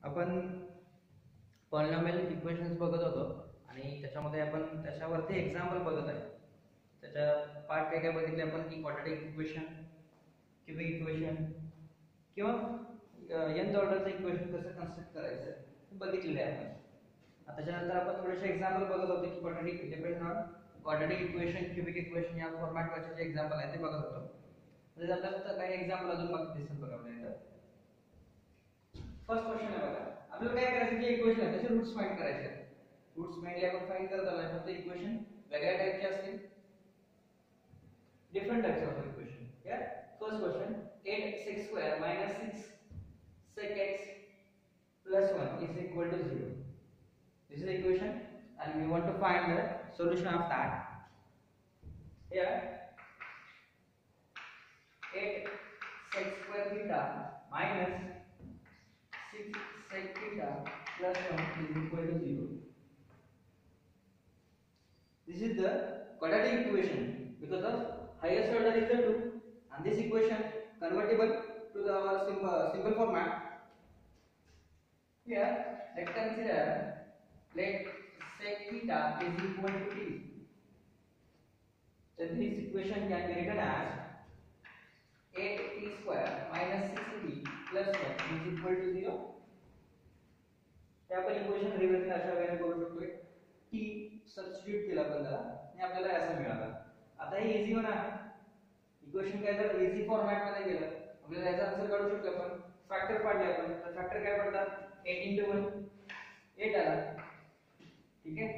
आपण polynomial equations बघत होतो आणि त्याच्यामध्ये आपण त्याच्यावरती एक्झाम्पल बघत आहे. त्याच्या पार्ट काय काय बघितले आपण की क्वाड्रॅटिक इक्वेशन, क्यूबिक इक्वेशन किंवा nth ऑर्डरचं इक्वेशन कसं कन्स्ट्रक्ट करायचं हे बघितलेलं आहे आपण. आता त्याच्यानंतर आपण थोडेसे एक्झाम्पल बघत होतो की quadratic depend on quadratic equation, cubic equation या फॉर्मॅटवरचे जे एक्झाम्पल आहे ते बघत होतो. म्हणजे आपल्याला काही एक्झाम्पल अजून बाकी दिसतात बघा आपल्याला. फर्स्ट क्वेश्चन आहे बघा, आपल्याला काय करायचं की इक्वेशन आहे त्याचे रूट्स फाइंड करायचे आहेत. रूट्स मेनली आपण फाइंड करत आलोय, फक्त इक्वेशन वेगळ्या टाइपचे असतील, डिफरंट टाइप्स ऑफ इक्वेशन. या first question 8x square minus 6 sec x plus 1 is equal to 0. This is the equation and we want to find the solution of that. Here 8 sec square theta minus 6 sec theta plus 1 is equal to 0. This is the quadratic equation because of highest order is the 2 and this equation convertible to the our simple format. Here let's consider let sec theta is equal to t. Then this equation can be written as 8t square minus 6t plus 1 is equal to 0. आपण equation reverse अशा वेळेला करू शकतो. t substitute केला आपण त्याला आणि आपल्याला असं मिळालं. आता हे इझी होणार आहे. इक्वेशन काय जर इझी फॉर्मॅट मध्ये गेलं आपल्याला याचा आन्सर काढू शकतो आपण. फॅक्टर पाडले आपण तर फॅक्टर काय पडतात 8 * 1 8 आला. ठीक आहे,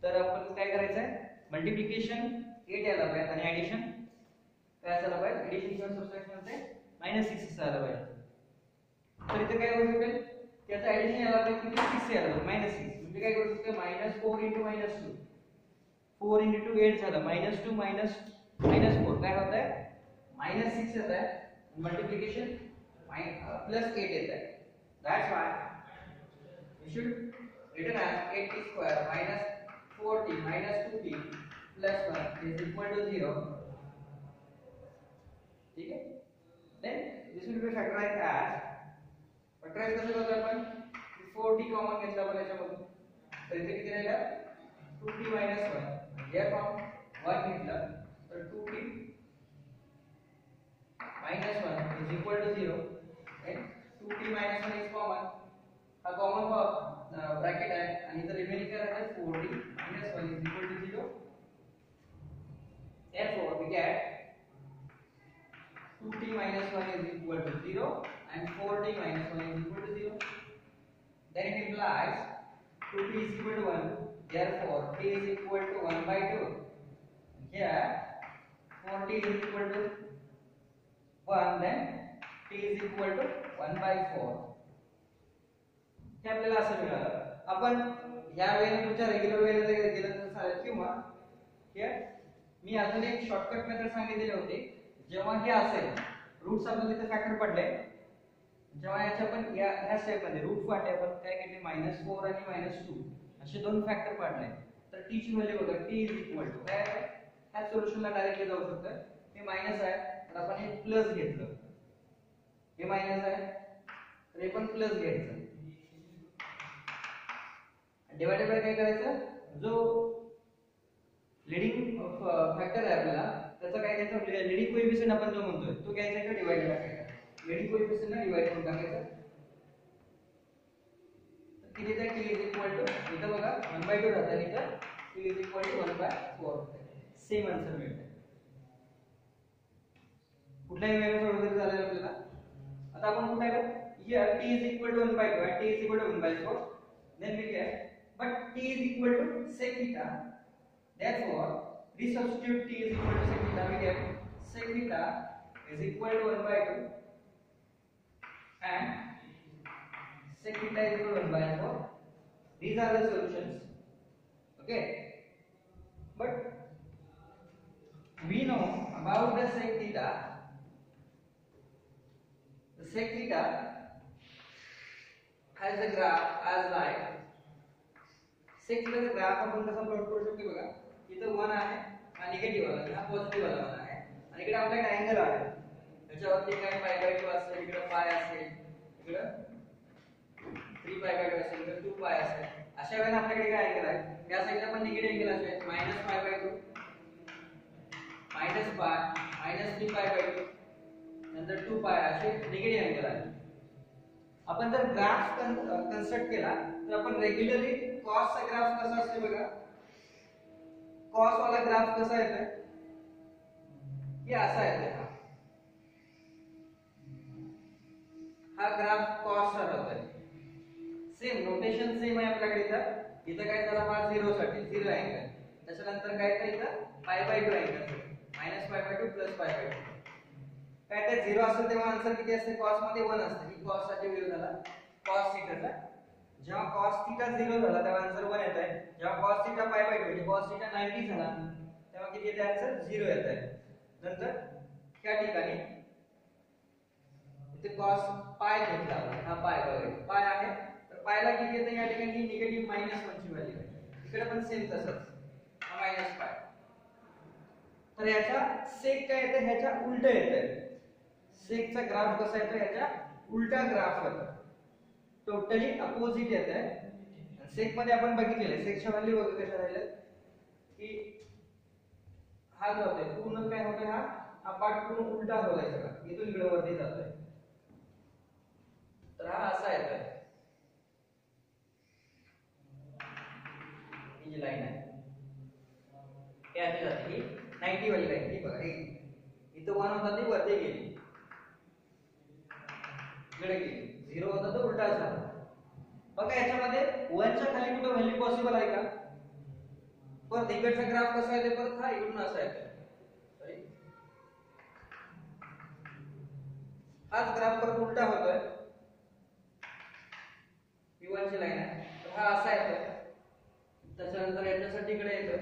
तर आपण काय करायचं आहे मल्टिप्लिकेशन 8 आला पाहिजे आणि ऍडिशन काय असायला पाहिजे, ऍडिशन किंवा सबट्रॅक्शन मध्ये -6 आला पाहिजे. तर इथे काय होऊ शकेल त्याचा ऍडिशन आला पाहिजे किती 6 आला पाहिजे -6 म्हणजे काय करू शकतो -4 * -2 4 * 2 8 झालं -2 -4 काय होत आहे -6 येत आहे मल्टिप्लिकेशन +8 येत आहे. That's why we should written as 8t square minus 4t minus 2t plus 1 is equal to 0. ठीक है, then this will be factorized as factorize कसं करतो आपण 4t कॉमन घेतला आपण याच्यामधून तर इथे किती राहिला 2t minus 1 या फॉर्म 1 घेतला तर 2t minus 1 is equal to 0 and 2t minus 1 is common. हा कॉमन ब्रॅकेट आहे आणि इथे रिमेनिंग काय आहे 4t minus 1 is equal to 0. Therefore we get 2t minus 1 is equal to 0 and 4t minus 1 is equal to 0. Then it implies 2t is equal to 1, therefore t is equal to 1 by 2. Here 4t is equal to 1, then t is equal to 1 by 4. हे आपल्याला असं मिळालं. आपण या वेळेला तुमच्या regular वेळेला गेलं तर चालेल किंवा हे मी अजून एक शॉर्टकट मेथड सांगितलेले होते. जेव्हा हे असेल रूट्स आपल्याला इथे फॅक्टर पडले, जेव्हा याच्या आपण ह्या स्टेप मध्ये रूट पार्ट आपण काय केले -4 आणि -2 असे दोन फॅक्टर पाडले तर t ची व्हॅल्यू बघा t इज इक्वल टू काय आहे ह्या सोल्युशनला डायरेक्टली जाऊ शकतं. हे मायनस आहे तर आपण हे प्लस घेतलं, हे मायनस आहे तर हे पण प्लस घ्यायचं. डिवाइडेड बाय काय करायचं, जो लीडिंग फॅक्टर आहे आपल्याला त्याचा काय घ्यायचं लीडिंग कोएफिशिएंट आपण जो म्हणतोय तो घ्यायचा का डिवाइड करायचा. लीडिंग कोएफिशिएंट ना डिवाइड करून टाकायचं. किती आहे t इज इक्वल टू इथं बघा 1/2 राहतं आणि इथं t is equal to 1/4 same answer मिळते. कुठल्याही वेळेला सोडवलं तरी चालेल आपल्याला. आता आपण कुठे आहे here t is equal to 1/2 and t is equal to 1/4, then we get but t is equal to sec theta, therefore resubstitute t is equal to sec theta, we get sec theta is equal to 1/2 and sec theta is equal to 1/4. These are the solutions. Okay, but we know about the sec theta. The sec theta has the graph as like sec theta चा graph आपण कसा plot करू शकतो बघा. इथं 1 आहे हा negative वाला हा पॉझिटिव्ह वाला 1 आहे आणि इकडे आपला एक अँगल आहे त्याच्यावरती काय π/2 असेल, इकडे पाय असेल, इकडे 3 पाय बाय 2 असेल तर 2 पाय असेल. अशा वेळेला आपल्याकडे काय अँगल आहे, या साईडला पण निगेटिव्ह अँगल असेल -π/2 -π -3π/2 नंतर 2 पाय असे निगेटिव्ह अँगल आहे. आपण जर ग्राफ कन्स्ट्रक्ट केला तर आपण रेग्युलरली cos चा ग्राफ कसा असतो बघा, cos वाला ग्राफ कसा येतो की असा येतो. हा ग्राफ cos चा होता है. सेम नोटेशन सेम आहे आपल्याकडे. इथं काय झालं, हा 0 साठी 0 अँगल, त्याच्यानंतर काय तर इथं π/2 अँगल -π/2 +π/2. काय ते 0 असेल तेव्हा आन्सर किती असते, cos मध्ये 1 असते. ही cos साठी व्हॅल्यू झाला cos थीटाचा. जेव्हा cos थीटा 0 झाला तेव्हा आन्सर 1 येत आहे. जेव्हा cos थीटा π/2 म्हणजे cos थीटा 90 झाला तेव्हा किती येते आन्सर 0 येत आहे. नंतर या ठिकाणी इथे cos पाय घेतला, हा पाय वगैरे पाय आहे तर पायला किती येते, या ठिकाणी निगेटिव्ह -1 ची व्हॅल्यू आहे. इकडे पण सेम तसंच -π. तर याचा सेक काय येते, ह्याच्या उलट येते. सेकचा ग्राफ कसा येतो, ह्याच्या उलटा ग्राफ येतो, टोटली अपोजिट येते. सेक मध्ये आपण बघितलेले सेकच्या व्हॅल्यू वगैरे कशा राहिल्या की हा जो होते पूर्ण काय होते, हा पार्ट पूर्ण उलटा होलाय सगळा, इथून इकडे वरती जातोय. तर हा असा येतोय, ही जी लाईन आहे याची जाते ही 90 वाली लाईन. ही बघा इथं 1 होता ती वरती गेली, इकडे गेली, 0 होता तो उलटा झाला. बघा याच्यामध्ये 1 च्या खाली कुठे व्हॅल्यू पॉसिबल आहे का, परत इकडचा ग्राफ कसा येतो, परत हा इकडून असा येतो. सॉरी, हाच ग्राफ परत उलटा होतोय. ही 1 ची लाईन आहे तर हा असा येतोय, त्याच्यानंतर याच्यासाठी इकडे येतोय,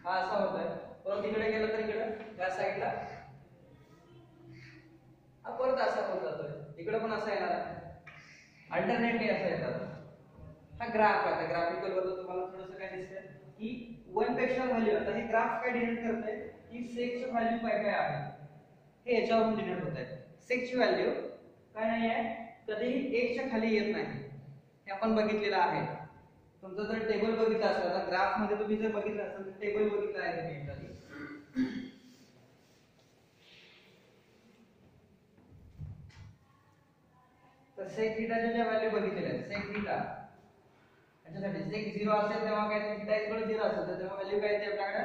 हा असा होतोय. परत इकडे गेला तर इकडे या साईडला हा परत असा होत जातोय, इकडे पण असा येणार आहे, अल्टरनेटली असा येतात. हा ग्राफ आहे. ग्राफिकल वर तुम्हाला थोडंसं काय दिसतंय की 1 पेक्षा व्हॅल्यू, आता हे ग्राफ काय डिनोट करते की सेकची व्हॅल्यू काय काय आहे हे याच्यावरून डिनोट होत आहे. सेकची व्हॅल्यू काय नाही आहे, कधीही 1 च्या खाली येत नाही, हे आपण बघितलेलं आहे. तुमचं जर टेबल बघितलं असेल तर ग्राफ मध्ये तुम्ही जर बघितलं असेल तर टेबल बघितलं आहे तुम्ही एकदा, तर सेक थीटाच्या ज्या व्हॅल्यू बघितलेल्या आहेत, सेक थीटा याच्यासाठी सेक 0 असेल तेव्हा काय ते थीटा इक्वल 0 असेल तर तेव्हा व्हॅल्यू काय येते आपल्याकडे,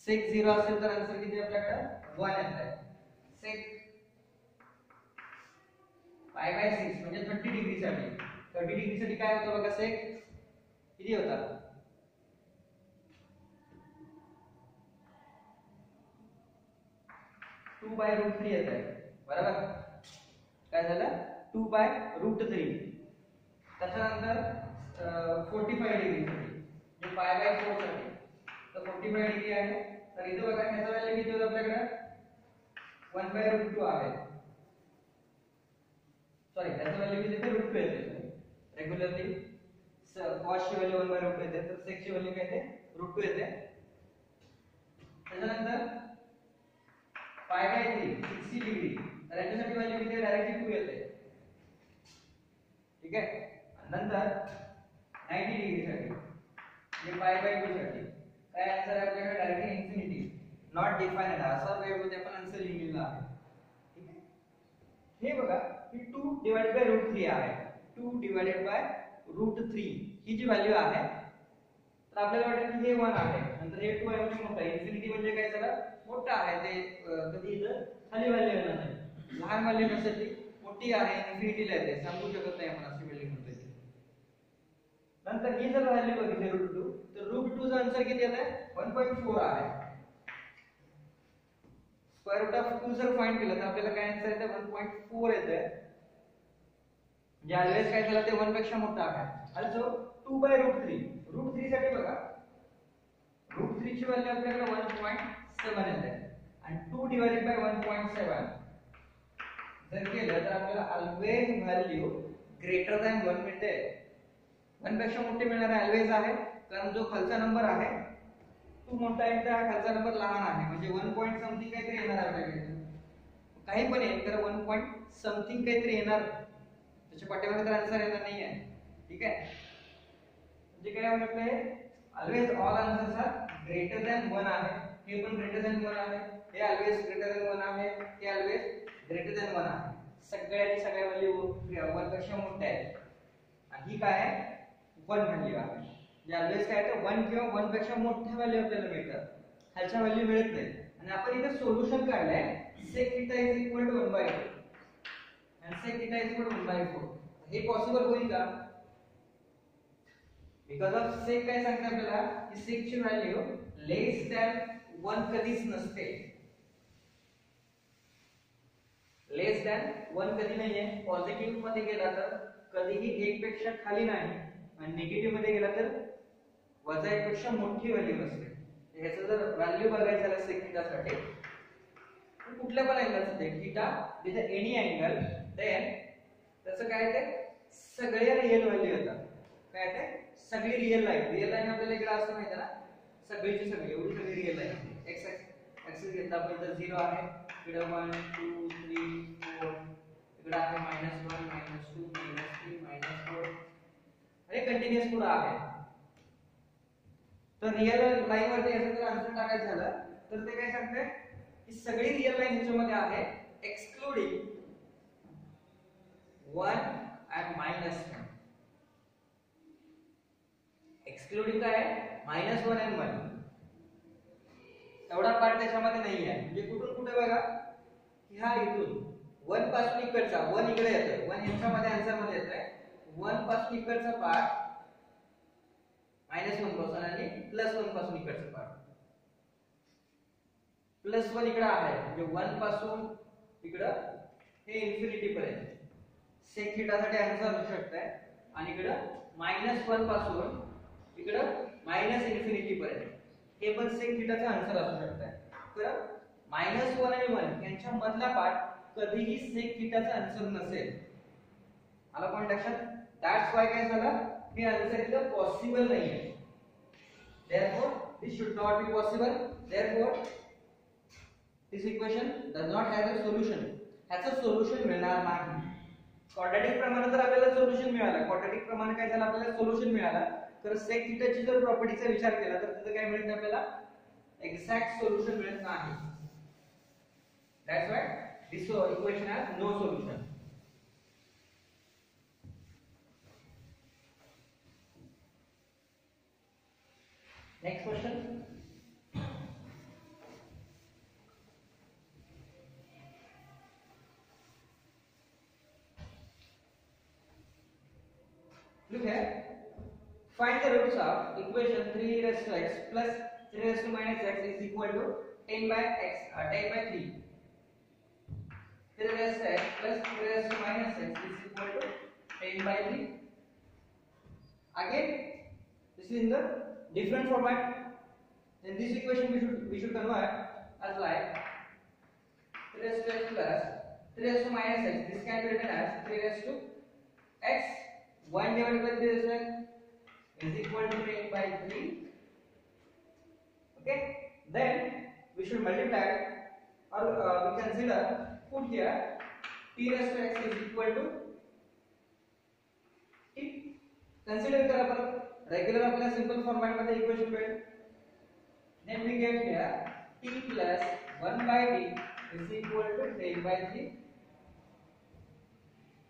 सेक 0 असेल तर आन्सर किती आपल्याकडे 1 येत आहे. सेक π/6 म्हणजे 30 डिग्री साठी, 30 डिग्री साठी काय होतं बघा, सेक किती होता, 2/√3 येत आहे. बरोबर, काय झालं 2/√3. त्याच्यानंतर 45 डिग्री साठी जे π/4 साठी तर 45 डिग्री आहे. तर इथे बघा ह्याचा व्हॅल्यू किती होतं आपल्याकडे 1/√2 आहे. सॉरी, त्याचा व्हॅल्यू किती येते √2 येते. रेग्युलरली cos ची व्हॅल्यू 1/√2 येते, तर sec ची व्हॅल्यू काय येते √2 येते. त्याच्यानंतर π/3 60 डिग्री, तर याच्यासाठी व्हॅल्यू किती डायरेक्टली 2 येते. ठीक आहे. नंतर 90 डिग्री साठी म्हणजे π/2 साठी काय आन्सर आहे आपल्याकडे, डायरेक्टली इन्फिनिटी, नॉट डिफाइन्ड, असा वेळ मध्ये आपण आन्सर लिहिलेला आहे. ठीक आहे. हे बघा ही 2/√3 आहे, 2/√3 ही जी व्हॅल्यू आहे तर आपल्याला वाटेल की हे 1 आहे, नंतर हे 2 आहे म्हणजे मोठा, इन्फिनिटी म्हणजे काय झालं मोठा आहे, ते कधी इथं खाली व्हॅल्यू येणार नाही. लहान व्हॅल्यू नसेल ती मोठी आहे, इन्फिनिटीला येते, सांगू शकत नाही आपण अशी व्हॅल्यू म्हणतोय. नंतर ही जर व्हॅल्यू बघितली √2 तर √2 चा आन्सर किती येत आहे 1.4 आहे. स्क्वेअर रूट ऑफ 2 जर फाइंड केलं तर आपल्याला काय आन्सर येते 1.4 येते. म्हणजे ऑलवेज काय झालं ते 1 पेक्षा मोठा आहे. also 2/√3, √3 साठी बघा √3 ची व्हॅल्यू आपल्याकडे 1.7 येते आणि 2/1.7 जर केलं तर आपल्याला ऑलवेज व्हॅल्यू ग्रेटर दॅन 1 मिळते. 1 पेक्षा मोठी मिळणार आहे ऑलवेज आहे, कारण जो खालचा नंबर आहे तो मोठा आहे तर हा खालचा नंबर लहान आहे, म्हणजे 1 पॉइंट समथिंग काहीतरी येणार आहे आपल्याकडे. काही पण येईल तर 1 पॉइंट समथिंग काहीतरी येणार, त्याच्या पाठीमागे तर आन्सर येणार नाही आहे. ठीक आहे, म्हणजे काय म्हटलंय, always all answers are greater than 1 आहे, हे पण ग्रेटर दॅन 1 आहे, हे ऑलवेज ग्रेटर दॅन 1 आहे, हे ऑलवेज ग्रेटर दॅन 1 आहे. सगळ्याची सगळ्या व्हॅल्यू 1 पेक्षा मोठ्या आहेत. आणि ही काय आहे, 1 व्हॅल्यू आहे. म्हणजे ऑलवेज काय आहे, 1 किंवा 1 पेक्षा मोठ्या व्हॅल्यू आपल्याला मिळतात, ह्याच्या व्हॅल्यू मिळत नाही. आणि आपण इथे सोल्युशन काढलंय sec θ is equal to 1/2 and sec θ is equal to 1/4. हे पॉसिबल होईल का? बिकॉज ऑफ sec काय सांगते आपल्याला की sec ची व्हॅल्यू लेस दॅन 1 कधीच नसते. लेस दॅन 1 कधी नाहीये. पॉझिटिव्ह मध्ये गेला तर कधीही 1 पेक्षा खाली नाही, आणि निगेटिव्ह मध्ये गेला तर वजा 1 पेक्षा मोठी व्हॅल्यू नसते. ह्याचं जर व्हॅल्यू बघायचं झालं sec θ साठी, कुठल्या पण अँगलचं ते theta with any angle, then त्याचं काय ते सगळे रियल व्हॅल्यू येतात. काय ते सगळी रियल लाईन आपल्याला इकडे असं माहिती आहे ना, सगळीची सगळी एवढी सगळी रियल लाईन. एक्स ऍक्सिस घेतला आपण तर 0 आहे, इकडे 1 2 3 4, इकडे आहे -1 -2 -3 -4, हे कंटिन्युअस पुढे आहे. तर रियल लाईन वरती याचं जर आन्सर टाकायचं झालं तर ते काय सांगते की सगळी रियल लाईन ह्याच्यामध्ये आहे एक्सक्लुडिंग 1 and -1. एक्सक्लुडिंग काय आहे, -1 and 1, एवढा पार्ट त्याच्यामध्ये नाही आहे. म्हणजे कुठून कुठे बघा, ह्या इथून 1 पासून इकडचा 1 इकडे येतोय, 1 ह्याच्यामध्ये आन्सर मध्ये येतोय, 1 पासून इकडचा पार्ट -1 पासून आणि +1 पासून इकडचा पार्ट. +1 इकडे आहे, म्हणजे 1 पासून इकडं हे इन्फिनिटी पर्यंत sec θ साठी आन्सर असू शकते. आणि इकडं -1 पासून इकडं -इन्फिनिटी पर्यंत हे पण sec θ चा आन्सर असू शकते. तर -1 आणि 1 यांच्या मधला पार्ट कधीही sec θ चा आन्सर नसेल. आला पॉइंट लक्षात? दॅट्स व्हाय काय झालं, हे आन्सर इथं पॉसिबल नाहीये. therefore this should not be possible. therefore this equation does not have a solution. ह्याचं सोल्युशन मिळणार नाही. क्वाड्रॅटिक प्रमाणे तर आपल्याला सोल्युशन मिळालं, क्वाड्रॅटिक प्रमाणे काय झालं, आपल्याला सोल्युशन मिळालं. तर sec θ ची जर प्रॉपर्टीचा विचार केला तर तिथे काय मिळत नाही आपल्याला, एक्झॅक्ट सोल्युशन मिळत नाही. That's why this equation has no solution. Next question. Look here. Find the roots of equation 3 raised to x plus 3 raised to minus x is equal to 10 by 3. 3 raised to x plus 3 raised to minus x is equal to 10 by 3. Again, this is in the different format. In this equation we should convert as like 3 raised to x plus 3 raised to minus x. This can be written as 3 raised to x 1 divided by 3 raised to x is equal to 10 by 3. Okay, then we should multiply or we consider put here t raised to x is equal to t. Consider करा परत regular आपल्या simple format मध्ये equation मिळेल. then we get here t plus 1 by t is equal to 10 by 3,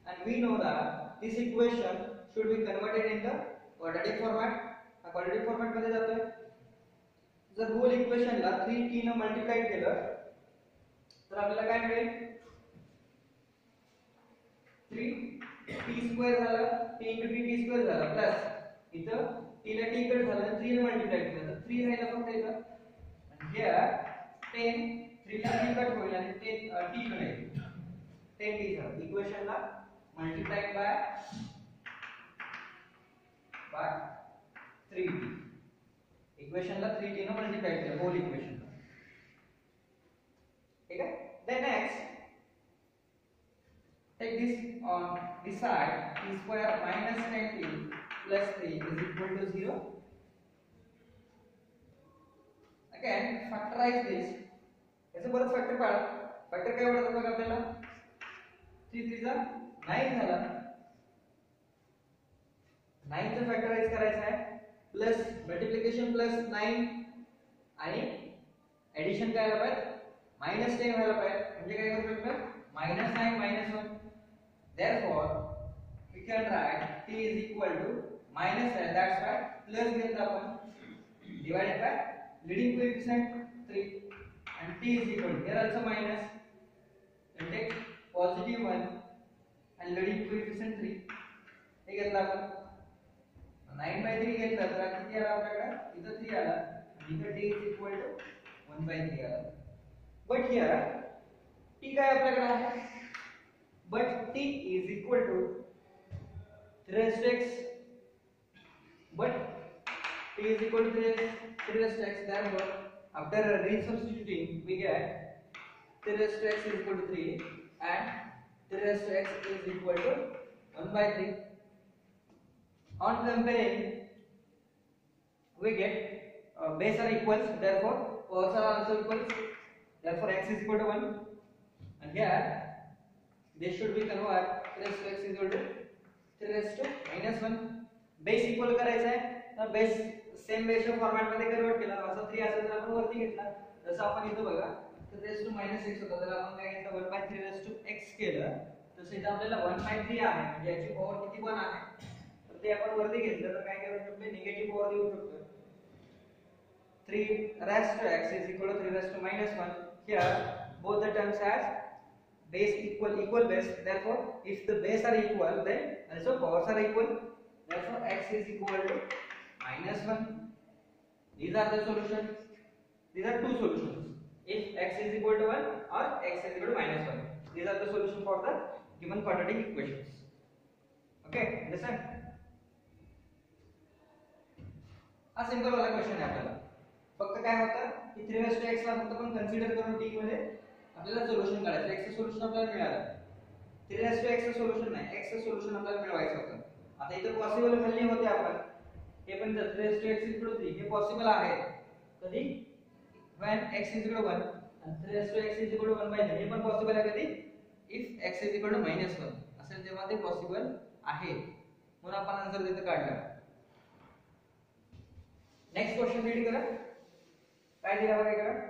and we know that this equation should be converted in the quadratic format. हा quadratic format मध्ये जातोय. जर whole इक्वेशनला 3t ने multiply केलं तर आपल्याला काय मिळेल, 3t² झालं, t * t² झालं, प्लस इथं t ला t कडे झालं 3 ने मल्टिप्लाय केलं तर 3 राहिला फक्त इथं, आणि हिअर 10 3 ला t कट होईल आणि 10 t कडे येईल, 10t झालं. इक्वेशनला मल्टिप्लाय बाय 3t. इक्वेशनला 3t ने मल्टिप्लाय केलं होल इक्वेशनला. ठीक आहे. then next take this on this side, t square minus 10t plus 3 is equal to 0. Again factorize this. याचे परत फॅक्टर काढा. फॅक्टर काय पडतात बघा आपल्याला 3 3 जा 9 झाला 9 चं फॅक्टराइज करायचं आहे प्लस मल्टिप्लिकेशन प्लस 9 आणि एडिशन काय व्हायला पाहिजे -10 व्हायला पाहिजे म्हणजे काय करू शकतो -9 -1 therefore we can write t is equal to -10 that's why plus घेतला आपण divided by leading coefficient 3 and t is equal to here also minus and take positive 1 and leading coefficient 3 हे घेतला आपण 9/3 घेतला तर किती आला आपल्याकडे इथं 3 आला आणि इथं t is equal to 1/3 आला but here t काय आपल्याकडे आहे but t is equal to 3 raised to x but t is equal to 3 raised to x therefore after resubstituting we get 3 raised to x is equal to 3 and 3 raised to x is equal to 1/3 on comparing we get base are equals therefore powers are also equals therefore x is equal to 1 and here this should be convert 3 raised to x is equal to 3 raised to -1 base equal करायचा आहे तर base same बेसच्या format मध्ये convert केला असं 3 असेल तर आपण वरती घेतला जसं आपण इथं बघा तर रेस टू -6 होता तर आपण काय घेतलं 1/3 रेस टू x केलं तसं इथं आपल्याला 1/3 आहे म्हणजे याची पॉवर किती 1 आहे तर ते आपण वरती घेतलं तर काय करू शकतो निगेटिव्ह पॉवर देऊ शकतो 3 raised to x is equal to 3 raised to -1 here both the terms has base equal base therefore if the base are equal then also powers are equal therefore x is equal to -1 these are the solutions these are two solutions if x is equal to 1 or x is equal to -1 these are the solution for the given quadratic equations okay understand हा simple वाला question आहे आपल्याला फक्त काय होतं की 3 raised to x ला फक्त आपण कन्सिडर करून t मध्ये आपल्याला सोल्युशन काढायचं x चं सोल्युशन आपल्याला मिळालं 3 raised to x चं सोल्युशन नाही x चं सोल्युशन आपल्याला मिळवायचं होतं आता इथे पॉसिबल व्हॅल्यू होते आपण हे पण 3 raised to x is equal to 3 हे पॉसिबल आहे कधी when x is equal to 1 and 3 raised to x is equal to 1/3 हे पण पॉसिबल आहे कधी if x is equal to -1 असेल तेव्हा ते पॉसिबल आहे म्हणून आपण आन्सर तिथे काढला नेक्स्ट क्वेश्चन रीड करा काय दिला बघा इकडे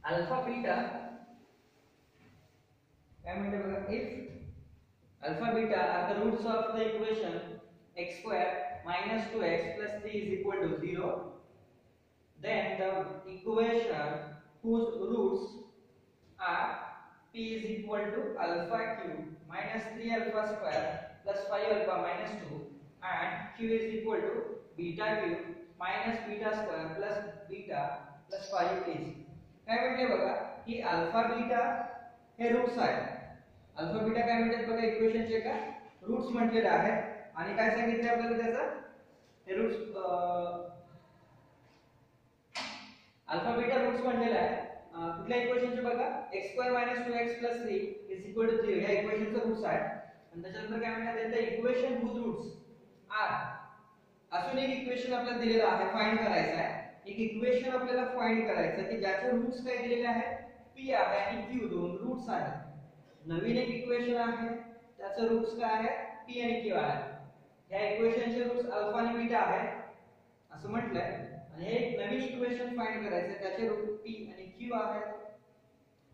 अल्फा बीटा काय म्हणते बघा if alpha beta are the roots of the equation x square minus 2x plus 3 is equal to 0 then the equation whose roots are p is equal to alpha cube minus 3 alpha square plus 5 alpha minus 2 and q is equal to beta cube minus beta square plus beta plus 5 is काय म्हटले बघा की alpha beta हे roots आहेत alpha beta काय म्हणतात बघा इक्वेशनचे का रूट्स म्हटलेले आहेत आणि काय सांगितले आपल्याला त्याचं हे रूट्स अल्फा बीटा रूट्स म्हटलेले आहे कुठल्या इक्वेशनचे बघा x² - 2x + 3 = 0 या इक्वेशनचे रूट्स आहेत आणि त्याच्यानंतर काय म्हणतात त्यांचं इक्वेशन हुज रूट्स आर अजून एक इक्वेशन आपल्याला दिलेलं आहे फाइंड करायचं आहे एक इक्वेशन आपल्याला फाइंड करायचं की ज्याचे रूट्स काय दिलेले आहेत p आहे आणि q दोन रूट्स आहेत नवीन एक इक्वेशन आहे त्याचे रूट्स काय आहेत p आणि q आहे या इक्वेशनचे रूट्स अल्फा आणि बीटा आहेत असं म्हटलंय आणि हे एक नवीन इक्वेशन फाइंड करायचं त्याचे रूट p आणि q आहेत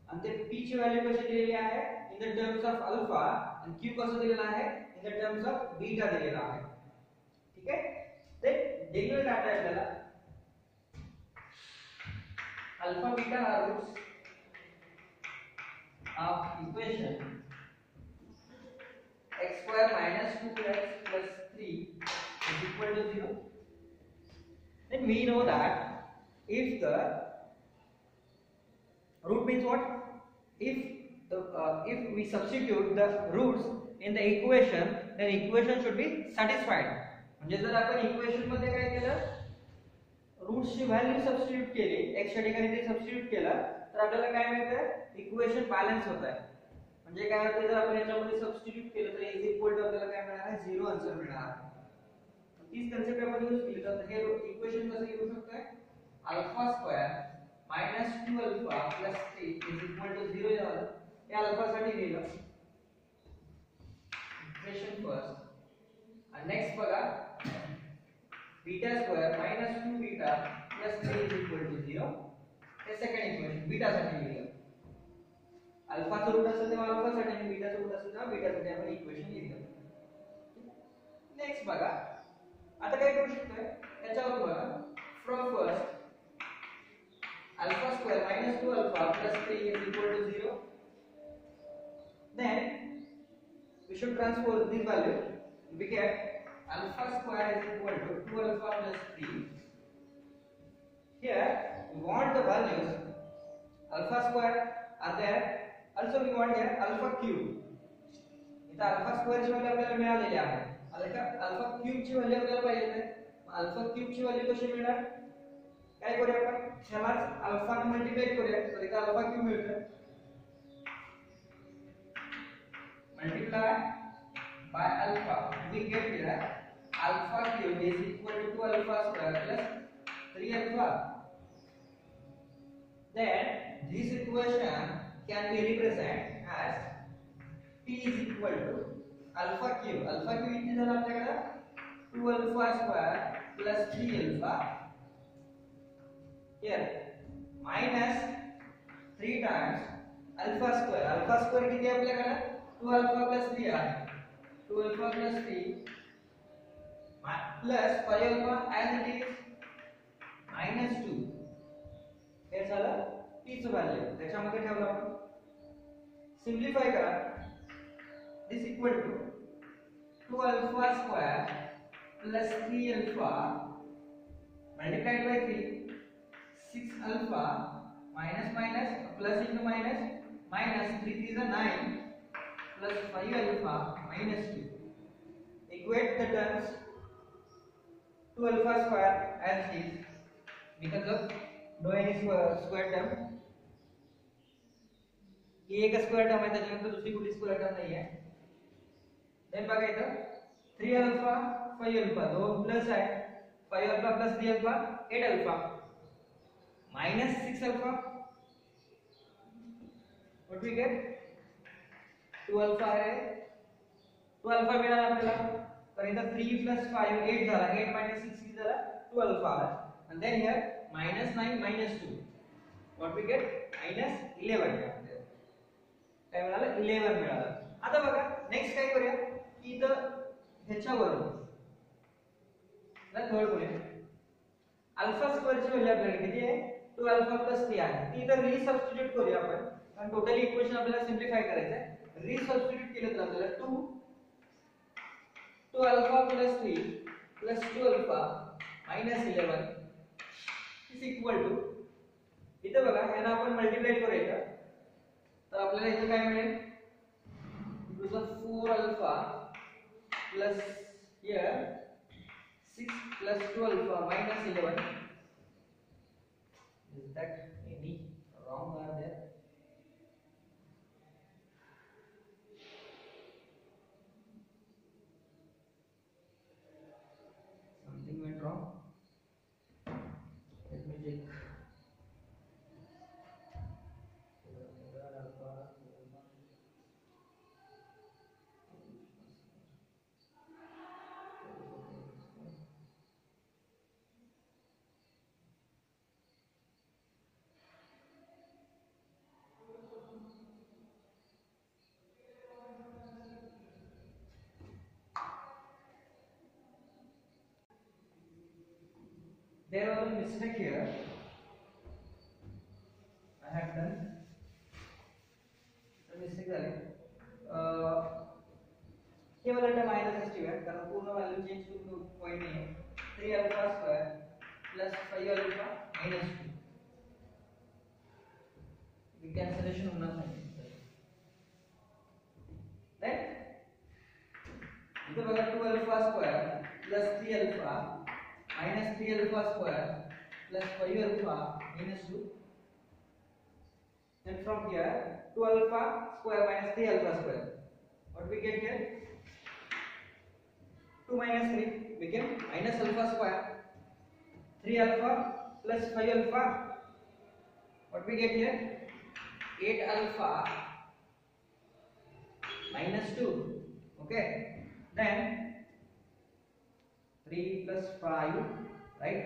आणि ते p ची व्हॅल्यू कशी दिलेली आहे in the terms of alpha आणि q कसं दिलेलं आहे in the terms of beta दिलेला आहे ठीक आहे ते दिलेलं डाटा आपल्याला alpha beta are roots of equation x² - 2x + 3 is equal to 0 then we know that if the root means what if we substitute the roots in the equation then equation should be satisfied म्हणजे जर आपण equation मध्ये काय केलं roots ची value substitute केली x च्या ठिकाणी ते सबस्टिट्यूट केलं तर आपल्याला काय मिळतं इक्वेशन बॅलन्स होत आहे म्हणजे काय होतं जर आपण याच्यामध्ये सबस्टिट्यूट केलं तर इज इक्वल टू आपल्याला काय मिळणार आहे 0 आन्सर मिळणार तीच कन्सेप्ट आपण यूज केली तर हे इक्वेशन कसं लिहू शकतो alpha square minus 2 alpha plus 3 is equal to 0 झालं. हे अल्फा साठी लिहिलं इक्वेशन फर्स्ट. आणि नेक्स्ट बघा beta square minus 2 beta plus 3 is equal to 0. हे सेकंड इक्वेशन बीटा साठी लिहिलं. अल्फाचं रूट असेल तेव्हा अल्फा साठी आणि बीटाचं रूट असेल तेव्हा बीटा साठी आपण इक्वेशन लिहिलं. नेक्स्ट बघा आता काय करू शकतोय त्याच्यावर बघा. From first alpha square minus 2 alpha plus 3 is equal to 0. Then we should transpose this value. We get alpha square is equal to 2 alpha plus 3. Here we want the values alpha square are there. Also we want here alpha cube. इथं alpha square ची value आपल्याला मिळालेली आहे. alpha cube ची value आपल्याला पाहिजे आहे. alpha cube ची व्हॅल्यू कशी मिळणार? काय करूया आपण ह्यालाच अल्फा ने मल्टिप्लाय करूया तर इथे अल्फा क्यूब मिळतं. Multiply by alpha we get here alpha cube is equal to alpha square plus 3 alpha. Then this equation can be represent as t is equal to alpha cube. Alpha cube किती झालं आपल्याकडे 2 alpha square plus 3 alpha. Here minus 3 times alpha square. Alpha square किती आहे आपल्याकडे 2 alpha plus 3 आहे. 2 alpha plus 3 plus 5 alpha as it is minus 2. हे झालं t चं value त्याच्यामध्ये ठेवलं आपण. सिम्प्लिफाय करा. This equal to 2 alpha square plus 3 alpha multiplied by 3 6 alpha minus minus plus into minus minus 3 is a 9 plus 5 alpha minus 2. Equate the terms 2 alpha square as is because of no any square term. ये एक square term आहे त्याच्यानंतर दुसरी कुठली square term नाही आहे. Then बघा इथं 3 अल्फा 5 अल्फा दोन प्लस आहे. 5 alpha plus 3 alpha 8 alpha minus 6 alpha. What we get 2 alpha है. 2 alpha मिळाला आपल्याला तर इथं 3 plus 5 8 झाला. 8 minus 6 किती झाला 2 alpha. and then here minus 9 minus 2 what we get minus 11. काय मिळालं 11 मिळालं. आता बघा नेक्स्ट काय करूया की इथं ह्याच्यावरून ना थर्ड करूया. अल्फा स्क्वेअर ची व्हॅल्यू आपल्याला किती आहे 2 अल्फा प्लस 3 आहे. ती इथं रिसबस्टिट्यूट करूया आपण कारण टोटली इक्वेशन आपल्याला सिम्प्लिफाय करायचं आहे. रिसबस्टिट्यूट केलं तर आपल्याला 2 alpha plus 3 plus 2 alpha minus 11 is equal to इथं बघा ह्याला आपण मल्टिप्लाय करूया तर आपल्याला इथं काय मिळेल 4 alpha plus here 6 plus 2 alpha minus 11. Is that any wrong are there? Something went wrong. Let me check. There was a mistake here. I had done a mistake झाली. हे वाला टर्म माइनस असते कारण पूर्ण व्हॅल्यू चेंज करून point नाही. 3 alpha square plus 5 alpha minus 2 ही cancellation होणार नाही. Right इथे बघा 2 alpha square plus 3 alpha minus 3 alpha square plus 5 alpha minus 2. Then from here 2 alpha square minus 3 alpha square. What we get here? 2 minus 3 became minus alpha square. 3 alpha plus 5 alpha. What we get here? 8 alpha minus 2. Okay. Then 3 plus 5, right?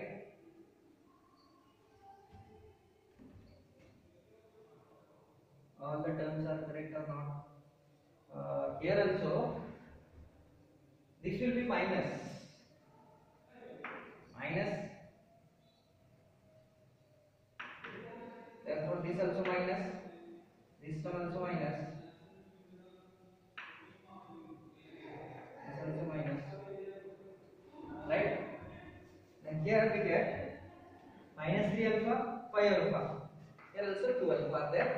All the terms are correct or not? Here also this will be minus. Therefore this also minus, this one also minus, this also minus, right? Then here we get minus 3 alpha, 5 alpha. Here also 2 alpha there.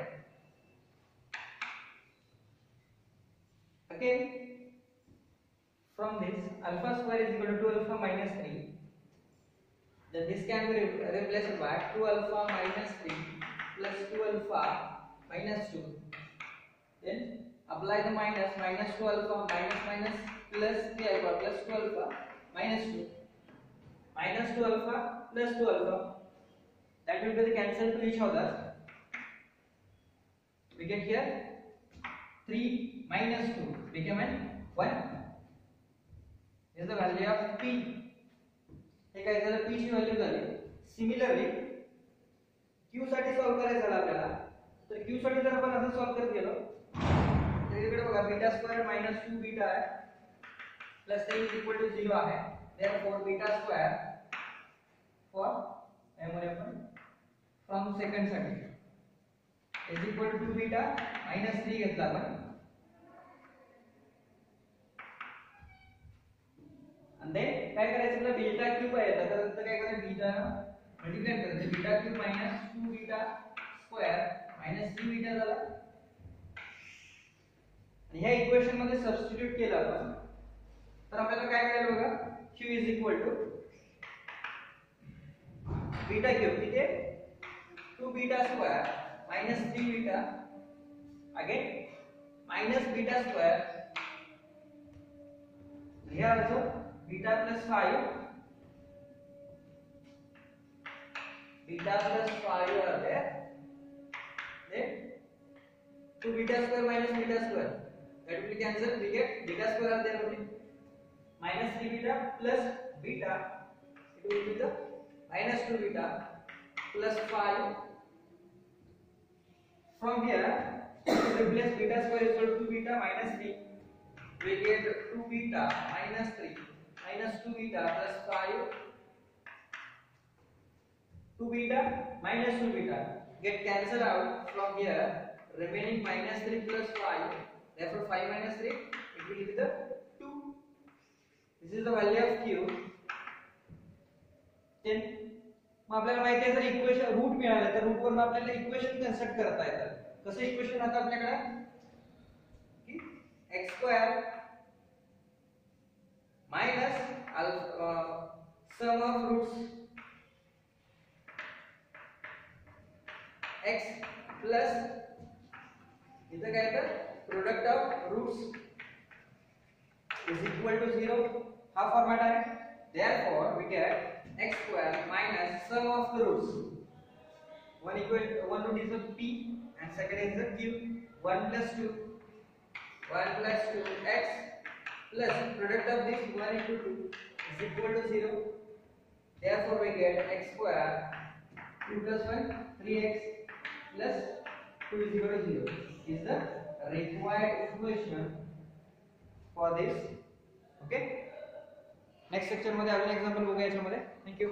Again, from this alpha square is equal to 2 alpha minus 3. Then this can be replaced by 2 alpha minus 3 plus 2 alpha minus 2. Then apply the minus, minus 2 alpha minus plus 3 alpha plus 2 alpha minus 2. Minus 2 alpha plus 2 alpha. That will be the cancel to each other. We get here 3 minus 2 became 1. Is the value of p. हे काय झालं, p ची value झाली. Similarly q साठी solve करायचं झालं आपल्याला, तर q साठी जर आपण असं सॉल्व करत गेलो तर इकडे बघा बीटा स्क्वेअर minus 2 बीटा आहे प्लस 3 is equal to 0 आहे. therefore बीटा स्क्वेअर फॉर यामध्ये आपण फ्रॉम सेकंड साठी is equal to 2 beta minus 3 घेतला आपण. And then काय करायचं, आपल्याला बीटा क्यूब आहे तर काय करायचं, बीटा मल्टिप्लाय करायचं. Beta cube minus 2 beta square minus 3 beta झाला. आणि ह्या इक्वेशन मध्ये सबस्टिट्यूट केलं आपण तर आपल्याला काय मिळेल बघा, q is equal to beta cube तिथे 2 beta square minus 3 beta again minus beta square. here also beta plus 5 are there. Then 2 beta square minus beta square, that will be cancelled. We get beta square are there only. Minus 3 beta plus beta, it will be the minus 2 beta plus 5. From here replace beta square is equal to 2 beta minus 3. We get 2 beta minus 3 minus 2 beta plus 5. 2 beta minus 2 beta get cancelled out from here, remaining minus 3 plus 5. Therefore 5 minus 3, it will be the 2. This is the value of q. then मग आपल्याला माहिती आहे जर equation root मिळालं तर root वरून आपल्याला equation construct करता येतं. कसं इक्वेशन आता आपल्याकडे की x² minus sum of roots x plus इथं काय तर product of roots is equal to 0. हा फॉर्मॅट आहे. therefore we get x² minus sum of the roots. One root is the p and second is the q. 1 plus 2 x plus product of this 1 into 2 is equal to 0. therefore we get x square 2 plus 1 3x plus 2 is equal to 0 is the required equation for this. Okay, next lecture मध्ये अजून example बघूया याच्यामध्ये. Thank you.